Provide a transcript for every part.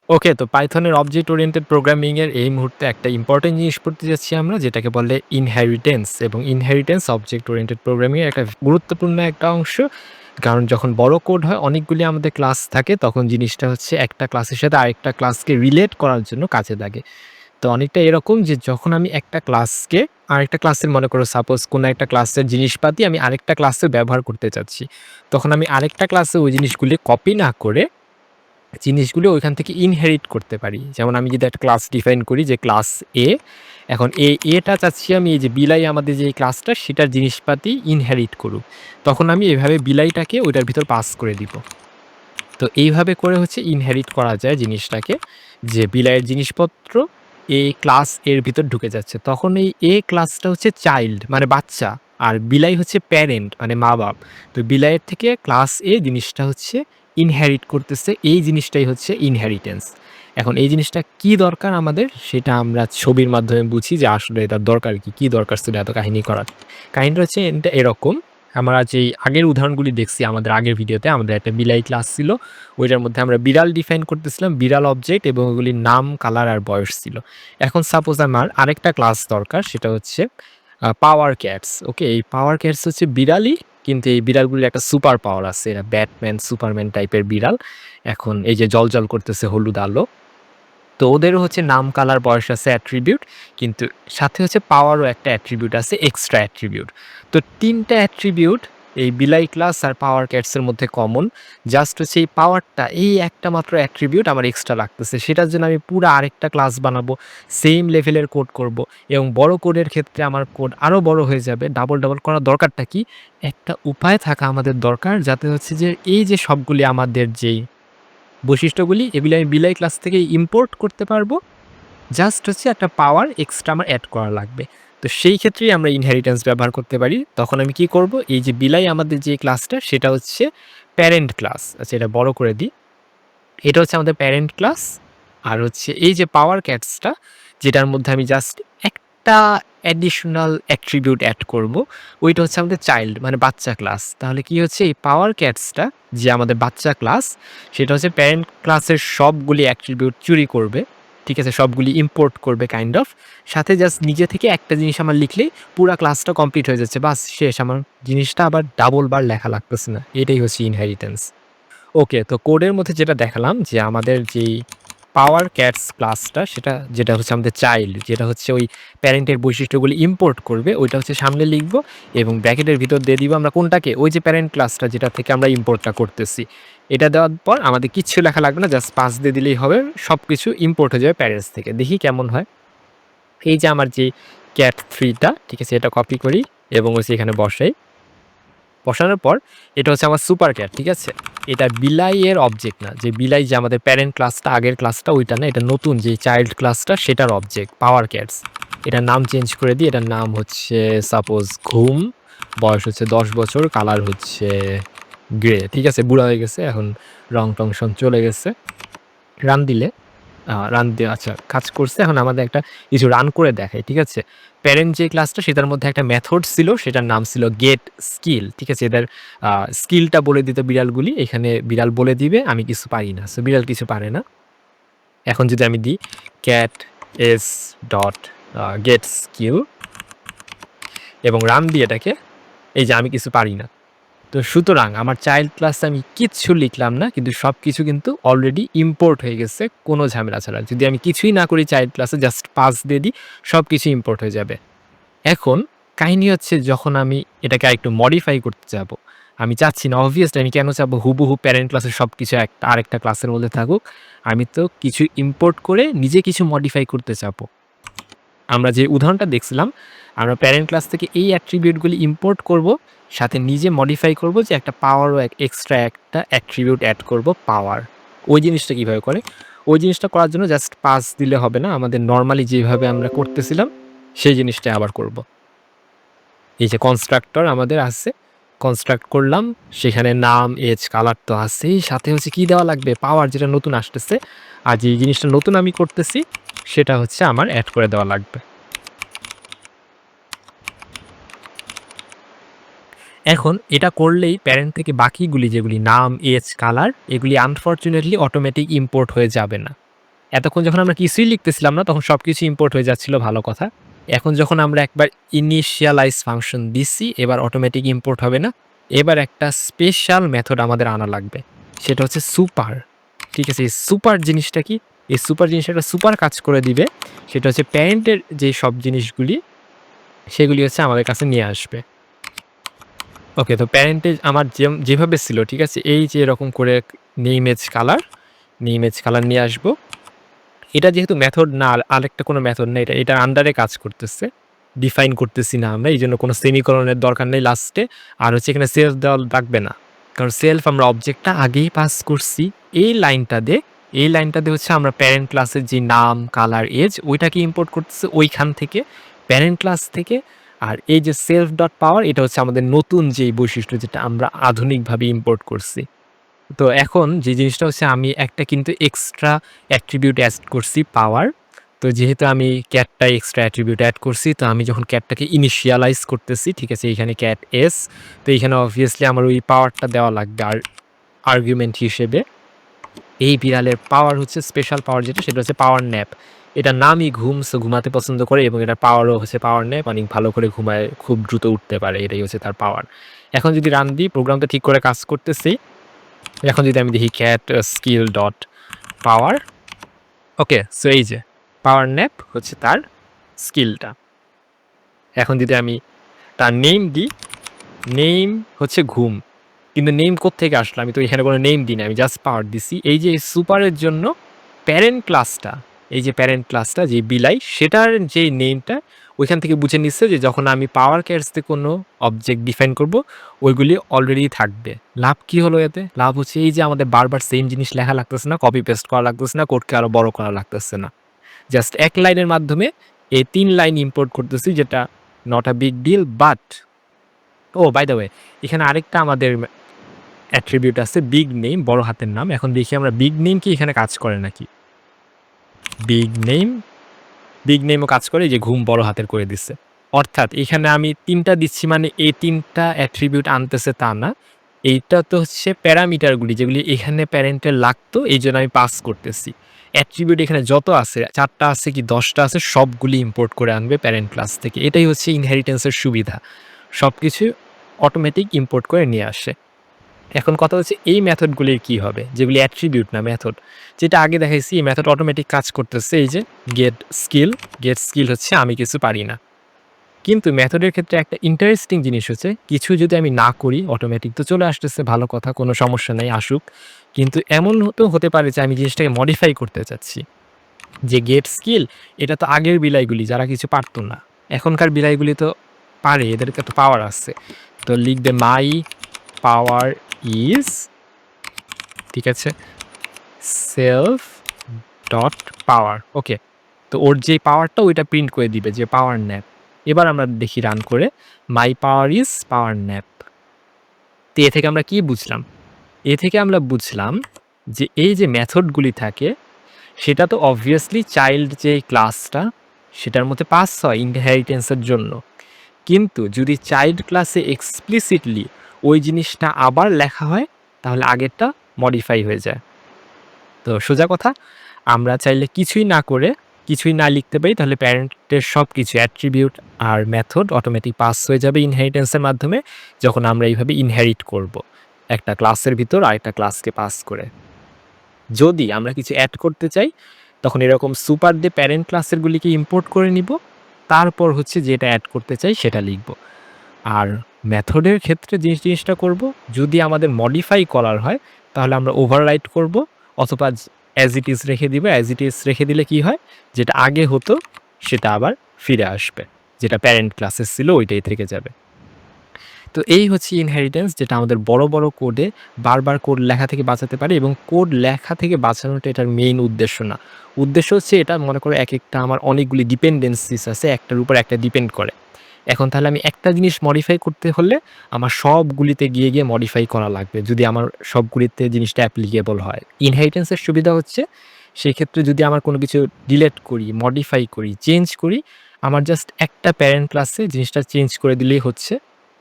ওকে, তো পাইথনের object oriented programming এর এই মুহূর্তে একটা ইম্পোর্টেন্ট জিনিস পড়তে যাচ্ছি আমরা, যেটাকে বলে ইনহেরিটেন্স। এবং ইনহেরিটেন্স অবজেক্ট ওরিয়েন্টেড প্রোগ্রামিং এর একটা গুরুত্বপূর্ণ একটা অংশ। কারণ যখন বড় কোড হয়, অনেকগুলি আমাদের ক্লাস থাকে, তখন জিনিসটা হচ্ছে একটা ক্লাসের সাথে আরেকটা ক্লাসকে রিলেট করার জন্য কাজে লাগে। তো অনেকটা এরকম যে যখন আমি একটা ক্লাসকে আরেকটা ক্লাসের, মনে করো সাপোজ কোনো একটা ক্লাসের জিনিসপাতি আমি আরেকটা ক্লাসে ব্যবহার করতে চাচ্ছি, তখন আমি আরেকটা ক্লাসে ওই জিনিসগুলি কপি না করে জিনিসগুলো ওইখান থেকে ইনহেরিট করতে পারি। যেমন আমি যদি একটা ক্লাস ডিফাইন করি যে ক্লাস এ, এখন এটা চাচ্ছি আমি এই যে বিলাই আমাদের যে ক্লাসটা সেটার জিনিসপাতি ইনহেরিট করুক। তখন আমি এভাবে বিলাইটাকে ওইটার ভিতর পাস করে দিব। তো এইভাবে করে হচ্ছে ইনহেরিট করা যায় জিনিসটাকে, যে বিলাইয়ের জিনিসপত্র এই ক্লাস এর ভিতর ঢুকে যাচ্ছে। তখন এই এ ক্লাসটা হচ্ছে চাইল্ড মানে বাচ্চা, আর বিলাই হচ্ছে প্যারেন্ট মানে মা-বাপ। তো বিলাইয়ের থেকে ক্লাস এ জিনিসটা হচ্ছে ইনহেরিট করতেছে, এই জিনিসটাই হচ্ছে ইনহেরিটেন্স। এখন এই জিনিসটা কি দরকার আমাদের, সেটা আমরা ছবির মাধ্যমে বুঝি যে আসলে এটার দরকার কি? কি দরকার ছিল এত কাহিনী করার? কাহিনীটা হচ্ছে এটা এরকম, আমরা যেই আগের উদাহরণগুলি দেখছি আমাদের আগের ভিডিওতে, আমাদের একটা বিলাই ক্লাস ছিল। ওইটার মধ্যে আমরা বিড়াল ডিফাইন করতেছিলাম, বিড়াল অবজেক্ট, এবং ওগুলির নাম, কালার আর বয়স ছিল। এখন সাপোজ আমার আরেকটা ক্লাস দরকার, সেটা হচ্ছে পাওয়ার ক্যাটস। ওকে, এই পাওয়ার ক্যাটস হচ্ছে বিড়ালই, কিন্তু এই বিড়ালগুলির একটা সুপার পাওয়ার আছে। এরা ব্যাটম্যান, সুপারম্যান টাইপের বিড়াল। এখন এই যে জ্বলজ্বল করতেছে হলুদ আলো, তো ওদেরও হচ্ছে নাম, কালার, বয়স আছে অ্যাট্রিবিউট, কিন্তু সাথে হচ্ছে পাওয়ারও একটা অ্যাট্রিবিউট আছে, এক্সট্রা অ্যাট্রিবিউট। তো ৩ টা অ্যাট্রিবিউট এই বিলাই ক্লাস আর পাওয়ার ক্যাটসের মধ্যে কমন। জাস্ট হচ্ছে এই পাওয়ারটা, এই একটা মাত্র অ্যাট্রিবিউট আমার এক্সট্রা লাগতেছে। সেটার জন্য আমি পুরা আরেকটা ক্লাস বানাবো, সেম লেভেলের কোড করব, এবং বড় কোডের ক্ষেত্রে আমার কোড আরও বড় হয়ে যাবে। ডাবল করার দরকারটা কি? একটা উপায় থাকা আমাদের দরকার, যাতে হচ্ছে যে এই যে সবগুলি আমাদের যেই বৈশিষ্ট্যগুলি, এগুলি আমি বিলাই ক্লাস থেকে ইম্পোর্ট করতে পারবো। জাস্ট হচ্ছে একটা পাওয়ার এক্সট্রা আমার এড করা লাগবে। তো সেই ক্ষেত্রেই আমরা ইনহেরিটেন্স ব্যবহার করতে পারি। তখন আমি কি করব? এই যে বিলাই আমাদের যে ক্লাসটা, সেটা হচ্ছে প্যারেন্ট ক্লাস। আচ্ছা, এটা বড় করে দিই। এটা হচ্ছে আমাদের প্যারেন্ট ক্লাস। আর হচ্ছে এই যে পাওয়ার ক্যাটসটা, যেটার মধ্যে আমি জাস্ট একটা অ্যাডিশনাল অ্যাট্রিবিউট এড করব, ওইটা হচ্ছে আমাদের চাইল্ড মানে বাচ্চা ক্লাস। তাহলে কি হচ্ছে, এই পাওয়ার ক্যাটসটা যে আমাদের বাচ্চা ক্লাস, সেটা হচ্ছে প্যারেন্ট ক্লাসের সবগুলি অ্যাট্রিবিউট চুরি করবে। ঠিক আছে? সবগুলি ইম্পোর্ট করবে কাইন্ড অফ। সাথে জাস্ট নিজে থেকে একটা জিনিস আমার লিখলেই পুরা ক্লাসটা কমপ্লিট হয়ে যাচ্ছে। বাস শেষ। আমার জিনিসটা আবার ডাবল বার লেখা লাগতেছে না। এটাই হচ্ছে ইনহেরিটেন্স। ওকে, তো কোডের মধ্যে যেটা দেখালাম যে আমাদের যেই পাওয়ার ক্যাটস ক্লাসটা, সেটা যেটা হচ্ছে আমাদের চাইল্ড, যেটা হচ্ছে ওই প্যারেন্টের বৈশিষ্ট্যগুলি ইম্পোর্ট করবে, ওইটা হচ্ছে সামনে লিখব, এবং ব্র্যাকেটের ভিতর দিয়ে দিব আমরা কোনটাকে, ওই যে প্যারেন্ট ক্লাসটা যেটা থেকে আমরা ইম্পোর্টটা করতেছি। এটা দেওয়ার পর আমাদের কিচ্ছু লেখা লাগবে না, জাস্ট পাস দিয়ে দিলেই হবে, সব কিছু ইম্পোর্ট হয়ে যাবে প্যারেন্টস থেকে। দেখি কেমন হয়। এই যে আমার যে ক্যাট 3টা, ঠিক আছে, এটা কপি করি এবং হচ্ছে এখানে বসাই। বসানোর পর এটা হচ্ছে আমার সুপার ক্যাট, ঠিক আছে? এটা বিলাই এর অবজেক্ট না। যে বিলাই যে আমাদের প্যারেন্ট ক্লাসটা, আগের ক্লাসটা, ওইটা না। এটা নতুন যে চাইল্ড ক্লাসটা, সেটার অবজেক্ট পাওয়ার ক্যাটস। এটার নাম চেঞ্জ করে দিই। এটার নাম হচ্ছে সাপোজ ঘুম, বয়স হচ্ছে ১০ বছর, কালার হচ্ছে গ্রে। ঠিক আছে? বুড়া হয়ে গেছে এখন, রং-টং সব চলে গেছে। রান দিলে রান দিয়ে আচ্ছা কাজ করছে। এখন আমাদের একটা কিছু রান করে দেখাই, ঠিক আছে? প্যারেন্ট যে ক্লাসটা, সেটার মধ্যে একটা মেথড ছিল, সেটার নাম ছিল গেট স্কিল, ঠিক আছে? এটার স্কিলটা বলে দিত বিড়ালগুলি। এখানে বিড়াল বলে দিবে, আমি কিছু পারি না। সো বিড়াল কিছু পারে না। এখন যদি আমি দিই cat S dot gate skill এবং রান দিই এটাকে, এই যে আমি কিছু পারি না। তো সুতরাং আমার চাইল্ড ক্লাসে আমি কিচ্ছু লিখলাম না, কিন্তু সবকিছু কিন্তু অলরেডি ইম্পোর্ট হয়ে গেছে কোনো ঝামেলা ছাড়া। যদি আমি কিছুই না করি চাইল্ড ক্লাসে, জাস্ট পাস দিয়ে দিই, সবকিছু ইম্পোর্ট হয়ে যাবে। এখন কাহিনী হচ্ছে, যখন আমি এটাকে আরেকটু মডিফাই করতে যাবো, আমি চাচ্ছি না, অবভিয়াসলি আমি কেন চাবো হুবহু প্যারেন্ট ক্লাসের সবকিছু একটা আরেকটা ক্লাসের মধ্যে থাকুক। আমি তো কিছু ইম্পোর্ট করে নিজে কিছু মডিফাই করতে চাবো। আমরা যে উদাহরণটা দেখছিলাম, আমরা প্যারেন্ট ক্লাস থেকে এই অ্যাট্রিবিউটগুলি ইম্পোর্ট করব, সাথে নিজে মডিফাই করব যে একটা পাওয়ারও এক্সট্রা একটা অ্যাট্রিবিউট অ্যাড করব, পাওয়ার। ওই জিনিসটা কিভাবে করে? ওই জিনিসটা করার জন্য জাস্ট পাস দিলে হবে না, আমাদের নরমালি যেভাবে আমরা করতেছিলাম সেই জিনিসটা আবার করব। এই যে কনস্ট্রাক্টর আমাদের আছে, কনস্ট্রাক্ট করলাম, সেখানে নাম, এজ, কালার তো আছেই, সাথে হচ্ছে কি দেওয়া লাগবে, পাওয়ার, যেটা নতুন আসতেছে। আর যে জিনিসটা নতুন আমি করতেছি, সেটা হচ্ছে আমার অ্যাড করে দেওয়া লাগবে। এখন এটা করলেই প্যারেন্ট থেকে বাকিগুলি, যেগুলি নাম, এজ, কালার, এগুলি আনফরচুনেটলি অটোমেটিক ইম্পোর্ট হয়ে যাবে না। এতক্ষণ যখন আমরা কিছুই লিখতেছিলাম না তখন সবকিছু ইম্পোর্ট হয়ে যাচ্ছিল, ভালো কথা। এখন যখন আমরা একবার ইনিশিয়ালাইজ ফাংশন দিছি, এবার অটোমেটিক ইম্পোর্ট হবে না। এবার একটা স্পেশাল মেথড আমাদের আনা লাগবে। সেটা হচ্ছে সুপার। ঠিক আছে? এই সুপার জিনিসটা কি? এই সুপার জিনিসটা একটা সুপার কাজ করে দিবে। সেটা হচ্ছে প্যারেন্টের যে সব জিনিসগুলি, সেগুলি হচ্ছে আমাদের কাছে নিয়ে আসবে। ওকে, তো প্যারেন্টে আমার যেভাবে ছিল, ঠিক আছে? এই যে এরকম করে নেম এজ কালার নিয়ে আসবো। এটা যেহেতু মেথড না, আরেকটা কোনো মেথড না, এটার আন্ডারে কাজ করতেছে। ডিফাইন করতেছি না আমরা। এইজন্য কোনো সেমিকোলনের দরকার নেই লাস্টে। আর হচ্ছে এখানে সেলফ দেওয়া লাগবে না। কারণ সেলফ আমরা অবজেক্টটা আগেই পাস করছি। এই লাইনটা দিয়ে হচ্ছে আমরা প্যারেন্ট ক্লাসের যে নাম, কালার, এজ ওইটাকে ইম্পোর্ট করতেছি ওইখান থেকে, প্যারেন্ট ক্লাস থেকে। আর এই যে সেলফ ডট পাওয়ার, এটা হচ্ছে আমাদের নতুন যেই বৈশিষ্ট্য যেটা আমরা আধুনিকভাবে ইম্পোর্ট করছি। তো এখন যে জিনিসটা হচ্ছে, আমি একটা কিন্তু এক্সট্রা অ্যাট্রিবিউট অ্যাড করছি, পাওয়ার। তো যেহেতু আমি ক্যাটটা এক্সট্রা অ্যাট্রিবিউট অ্যাড করছি, তো আমি যখন ক্যাটটাকে ইনিশিয়ালাইজ করতেছি, ঠিক আছে? এইখানে ক্যাট এস, তো এইখানে অবভিয়াসলি আমার ওই পাওয়ারটা দেওয়া লাগবে আর আর্গুমেন্ট হিসেবে। এই বিড়ালের পাওয়ার হচ্ছে স্পেশাল পাওয়ার যেটা, সেটা হচ্ছে পাওয়ার ন্যাপ। এটার নামই ঘুম, সো ঘুমাতে পছন্দ করে, এবং এটার পাওয়ারও হচ্ছে পাওয়ার ন্যাপ, অনেক ভালো করে ঘুমায়, খুব দ্রুত উঠতে পারে, এটাই হচ্ছে তার পাওয়ার। এখন যদি রান দিই, প্রোগ্রামটা ঠিক করে কাজ করতেছি। এখন যদি আমি দেখি ক্যাট স্কিল ডট পাওয়ার, ওকে, সো এই যে পাওয়ার ন্যাপ হচ্ছে তার স্কিলটা। এখন যদি আমি তার নেম দিই, নেম হচ্ছে ঘুম, কিন্তু নেম কোত্থেকে আসলো? আমি তো এখানে কোনো নেম দিই না, আমি জাস্ট পাওয়ার দিছি। এই যে সুপারের জন্য প্যারেন্ট ক্লাসটা, এই যে প্যারেন্ট ক্লাসটা যে বিলাই, সেটার যে নেমটা ওইখান থেকে বুঝে নিচ্ছে যে যখন আমি পাওয়ার ক্যাটসতে কোনো অবজেক্ট ডিফাইন করব, ওইগুলি অলরেডি থাকবে। লাভ কি হলো এতে? লাভ হচ্ছে এই যে আমাদের বারবার সেম জিনিস লেখা লাগতেছে না, কপি পেস্ট করা লাগতেছে না, কোডকে আরো বড় করা লাগতেছে না। জাস্ট এক লাইনের মাধ্যমে এই ৩ লাইন ইম্পোর্ট করতেছি, যেটা not a big deal. But by the way, এখানে আরেকটা আমাদের অ্যাট্রিবিউট আছে, বিগ নেম, বড় হাতের নাম। এখন দেখি আমরা বিগ নেম কি এখানে কাজ করে নাকি। বিগ নেমও কাজ করে, যে ঘুম বড় হাতের করে দিচ্ছে। অর্থাৎ এখানে আমি ৩টা দিচ্ছি, মানে এই ৩টা অ্যাট্রিবিউট আনতেছে তা না। এইটা তো হচ্ছে প্যারামিটারগুলি যেগুলি এখানে প্যারেন্টের লাগতো, এইজন্য আমি পাস করতেছি। অ্যাট্রিবিউট এখানে যত আছে, ৪টা আছে কি ১০টা আছে, সবগুলি ইম্পোর্ট করে আনবে প্যারেন্ট ক্লাস থেকে। এটাই হচ্ছে ইনহেরিটেন্সের সুবিধা। সবকিছু অটোমেটিক ইম্পোর্ট করে নিয়ে আসে। এখন কথা হচ্ছে এই মেথডগুলির কি হবে, যেগুলি অ্যাট্রিবিউট না মেথড। যেটা আগে দেখাইছি, এই মেথড অটোমেটিক কাজ করতেছে। এই যে গেট স্কিল হচ্ছে আমি কিছু পারি না। কিন্তু মেথডের ক্ষেত্রে একটা ইন্টারেস্টিং জিনিস হচ্ছে, কিছু যদি আমি না করি অটোমেটিক তো চলে আসতেছে, ভালো কথা, কোনো সমস্যা নাই, আসুক। কিন্তু এমন তো হতে পারে যে আমি জিনিসটাকে মডিফাই করতে চাচ্ছি, যে গেট স্কিল এটা তো আগের বিলাইগুলি যারা কিছু পারতো না, এখনকার বিলাইগুলি তো পারে, এদেরকে তো পাওয়ার আছে। তো লিখবে মাই পাওয়ার ইজ, ঠিক আছে, সেলফ ডট পাওয়ার। ওকে, তো ওর যে পাওয়ারটা ওইটা প্রিন্ট করে দিবে, যে পাওয়ার ন্যাপ। এবার আমরা দেখি রান করে, মাই পাওয়ার ইজ পাওয়ার ন্যাপ। তো এ থেকে আমরা কি বুঝলাম? এ থেকে আমরা বুঝলাম যে এই যে মেথডগুলি থাকে, সেটা তো অবভিয়াসলি চাইল্ড যে ক্লাসটা, সেটার মধ্যে পাস হয় ইনহেরিটেন্সের জন্য। কিন্তু যদি চাইল্ড ক্লাসে এক্সপ্লিসিটলি ওই জিনিসটা আবার লেখা হয়, তাহলে আগেরটা মডিফাই হয়ে যায়। তো সোজা কথা, আমরা চাইলে কিছুই না করে, কিছুই না লিখতে পারি, তাহলে প্যারেন্টের সব কিছু অ্যাট্রিবিউট আর মেথড অটোমেটিক পাস হয়ে যাবে ইনহেরিটেন্সের মাধ্যমে, যখন আমরা এইভাবে ইনহেরিট করব একটা ক্লাসের ভিতর আরেকটা ক্লাসকে পাস করে। যদি আমরা কিছু অ্যাড করতে চাই, তখন এরকম সুপার দিয়ে প্যারেন্ট ক্লাসেরগুলিকে ইম্পোর্ট করে নিব, তারপর হচ্ছে যেটা অ্যাড করতে চাই সেটা লিখব। আর মেথডের ক্ষেত্রে যে জিনিসটা করব, যদি আমাদের মডিফাই করার হয়, তাহলে আমরা ওভাররাইট করব, অথবা অ্যাজ ইট ইজ রেখে দিব। অ্যাজ ইট ইজ রেখে দিলে কি হয়, যেটা আগে হতো সেটা আবার ফিরে আসবে, যেটা প্যারেন্ট ক্লাসে ছিল ওইটাই থেকে যাবে। তো এই হচ্ছে ইনহেরিটেন্স, যেটা আমাদের বড় বড় কোডে বারবার কোড লেখা থেকে বাঁচাতে পারে, এবং কোড লেখা থেকে বাঁচানোটা এটার মেইন উদ্দেশ্য না। উদ্দেশ্য হচ্ছে, এটা মনে করো এক একটা আমার অনেকগুলি ডিপেন্ডেন্সিস আছে, একটার উপর একটা ডিপেন্ড করে। এখন তাহলে আমি একটা জিনিস মডিফাই করতে হলে আমার সবগুলিতে গিয়ে গিয়ে মডিফাই করা লাগবে, যদি আমার সবগুলিতে জিনিসটা অ্যাপ্লিকেবল হয়। ইনহেরিটেন্সের সুবিধা হচ্ছে, সেই ক্ষেত্রে যদি আমার কোনো কিছু ডিলেট করি, মডিফাই করি, চেঞ্জ করি, আমার জাস্ট একটা প্যারেন্ট ক্লাসে জিনিসটা চেঞ্জ করে দিলেই হচ্ছে,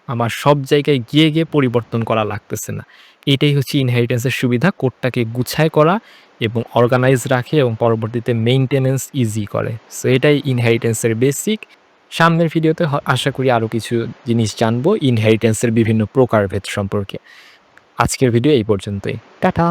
আমার সব জায়গায় গিয়ে গিয়ে পরিবর্তন করা লাগতেছে না। এটাই হচ্ছে ইনহেরিটেন্সের সুবিধা, কোডটাকে গুছায় করা এবং অর্গানাইজ রাখে এবং পরবর্তীতে মেইনটেন্যান্স ইজি করে। সো এটাই ইনহেরিটেন্স এর বেসিক। সামনের ভিডিওতে আশা করি আরো কিছু জিনিস জানবো ইনহেরিটেন্স এর বিভিন্ন প্রকারভেদ সম্পর্কে। আজকের ভিডিও এই পর্যন্তই। টাটা।